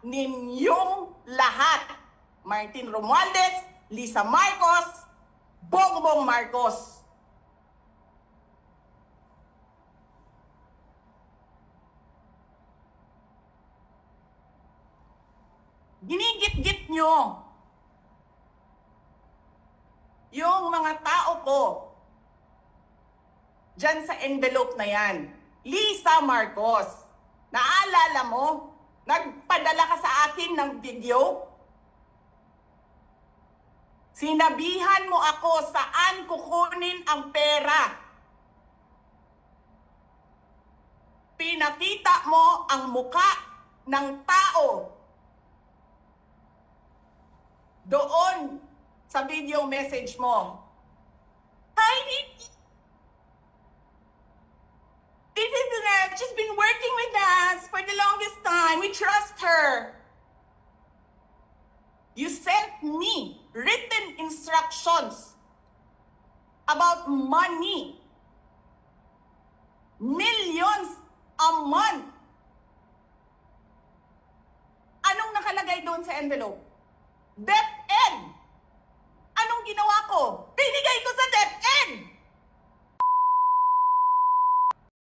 ninyong lahat. Martin Romualdez, Lisa Marcos, Bongbong Marcos. Ginigit-git nyo yung mga tao ko dyan sa envelope na yan. Lisa Marcos, naalala mo? Nagpadala ka sa akin ng video? Sinabihan mo ako saan kukunin ang pera. Pinakita mo ang muka ng tao doon sa video message mo. Hi, this is Lynette. She's been working with us for the longest time. We trust her. You sent me written instructions about money. Millions a month. Anong nakalagay doon sa envelope? Debt